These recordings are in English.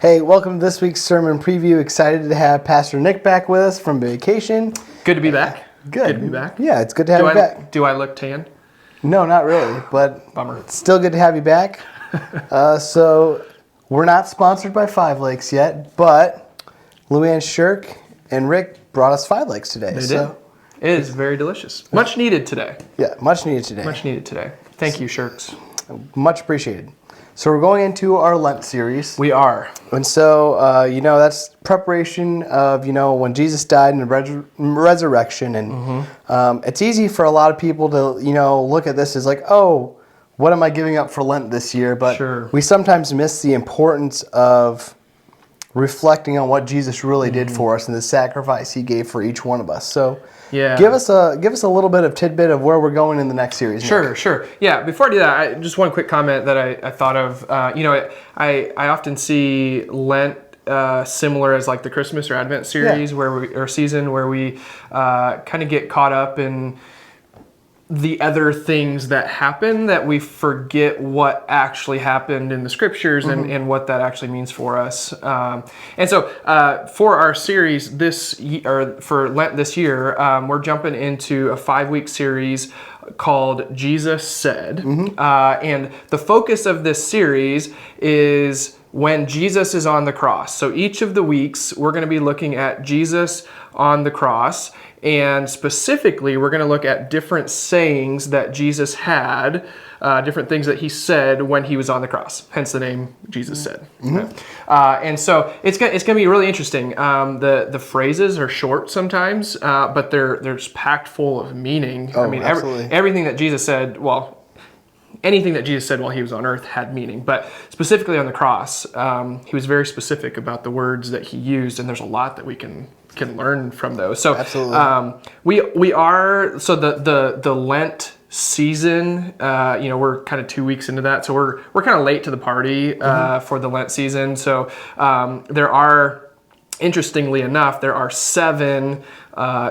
Hey, welcome to this week's sermon preview. Excited to have Pastor Nick back with us from vacation. Good to be back. Good. Good to be back. Yeah, it's good to have you back. Do I look tan? No, not really, but Bummer. it's still good to have you back. So we're not sponsored by Five Lakes yet, but Luann Shirk and Rick brought us Five Lakes today. They did. It is very delicious. Much needed today. Yeah, much needed today. Much needed today. Thank you, Shirks. Much appreciated. So we're going into our Lent series. We are. And so, that's preparation of, when Jesus died and the resurrection. And it's easy for a lot of people to, look at this as like, oh, what am I giving up for Lent this year? But Sure. We sometimes miss the importance of reflecting on what Jesus really did for us and the sacrifice he gave for each one of us. So Yeah. give us a little bit of tidbit of where we're going in the next series. Nick. Sure. Yeah, before I do that, just one quick comment that I thought of. I often see Lent similar as like the Christmas or Advent series or season where we kind of get caught up in the other things that happen that we forget what actually happened in the scriptures and what that actually means for us. And so for our series for Lent this year, we're jumping into a 5-week series called Jesus Said. And the focus of this series is when Jesus is on the cross. So each of the weeks, we're going to be looking at Jesus on the cross. And specifically, we're going to look at different sayings that Jesus had, different things that he said when he was on the cross, hence the name Jesus Said. And so it's going to be really interesting. The phrases are short sometimes, but they're just packed full of meaning. Oh, absolutely. Everything that Jesus said, anything that Jesus said while he was on earth had meaning, but specifically on the cross, he was very specific about the words that he used, and there's a lot that we can learn from those. So absolutely. We are the Lent season. We're kind of 2 weeks into that, so we're kind of late to the party for the Lent season. So interestingly enough, there are 7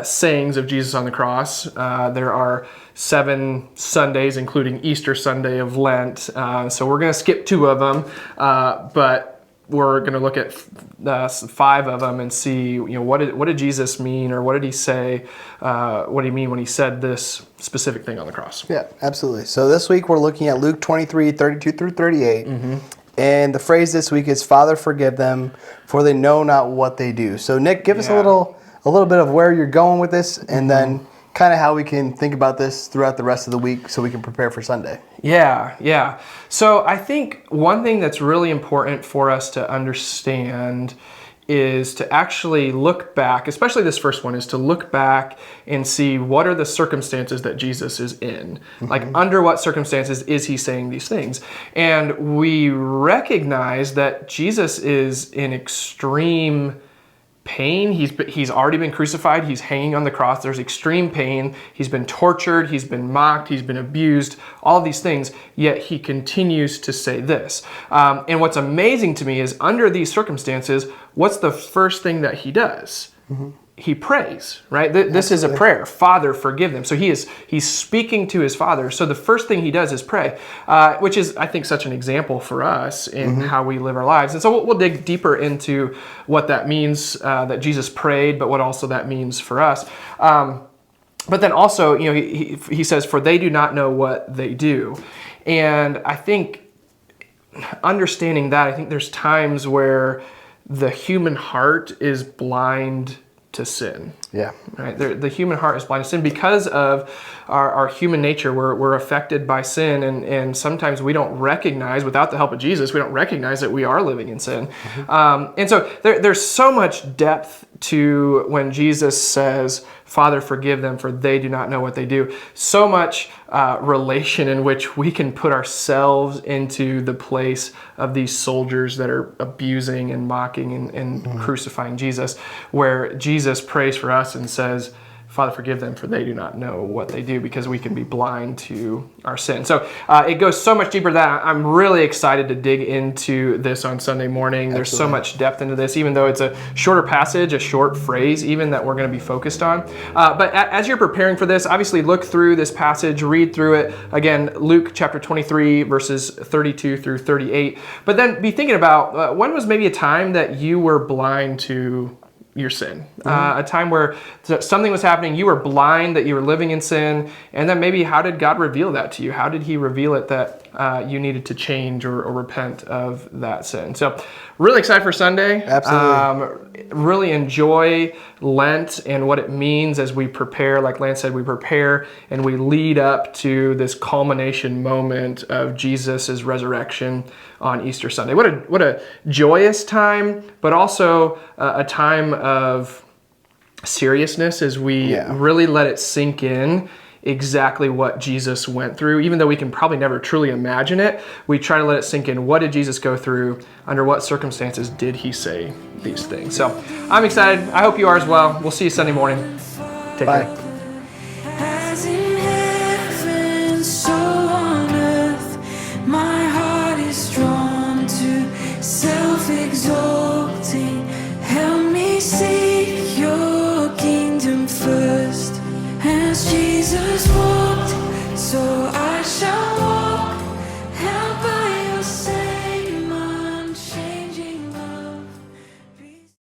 sayings of Jesus on the cross. There are 7 Sundays, including Easter Sunday of Lent. So we're going to skip 2 of them, but we're going to look at 5 of them and see, what did Jesus mean, or what did he say? What did he mean when he said this specific thing on the cross? Yeah, absolutely. So this week we're looking at Luke 23, 32 through 38. And the phrase this week is, Father, forgive them, for they know not what they do. So Nick, give us a little bit of where you're going with this, and then kind of how we can think about this throughout the rest of the week so we can prepare for Sunday. Yeah. So I think one thing that's really important for us to understand is to actually look back, especially this first one, is to look back and see what are the circumstances that Jesus is in. Like, under what circumstances is he saying these things? And we recognize that Jesus is in extreme pain. He's already been crucified. He's hanging on the cross. There's extreme pain. He's been tortured. He's been mocked. He's been abused. All of these things. Yet he continues to say this. And what's amazing to me is, under these circumstances, what's the first thing that he does? He prays, right? This is a prayer. Father, forgive them. So he's speaking to his Father. So the first thing he does is pray, which is, I think, such an example for us in how we live our lives. And so we'll dig deeper into what that means, that Jesus prayed, but what also that means for us. But then also, he says, for they do not know what they do. And I think understanding that, I think there's times where the human heart is blind to sin. Yeah. Right. The human heart is blind to sin because of our human nature. We're affected by sin, and sometimes we don't recognize, without the help of Jesus, we don't recognize that we are living in sin. And so there's so much depth to when Jesus says, Father, forgive them, for they do not know what they do. So much relation in which we can put ourselves into the place of these soldiers that are abusing and mocking and crucifying Jesus, where Jesus prays for us and says, Father, forgive them, for they do not know what they do, because we can be blind to our sin. So it goes so much deeper than that. I'm really excited to dig into this on Sunday morning. There's so much depth into this, even though it's a shorter passage, a short phrase even, that we're going to be focused on. But as you're preparing for this, obviously look through this passage, read through it. Again, Luke chapter 23, verses 32 through 38. But then be thinking about when was maybe a time that you were blind to your sin, a time where something was happening, you were blind that you were living in sin, and then maybe how did God reveal that to you? How did he reveal it that you needed to change or repent of that sin? So really excited for Sunday. Absolutely. Really enjoy Lent and what it means as we prepare, like Lance said, we prepare and we lead up to this culmination moment of Jesus' resurrection on Easter Sunday. What a joyous time, but also a time of seriousness as we really let it sink in exactly what Jesus went through. Even though we can probably never truly imagine it, we try to let it sink in. What did Jesus go through? Under what circumstances did he say these things? So I'm excited. I hope you are as well. We'll see you Sunday morning. Take Bye. care. As in heaven, so on earth, my heart is drawn to self-exalting. Help me seek your kingdom first, as Jesus was.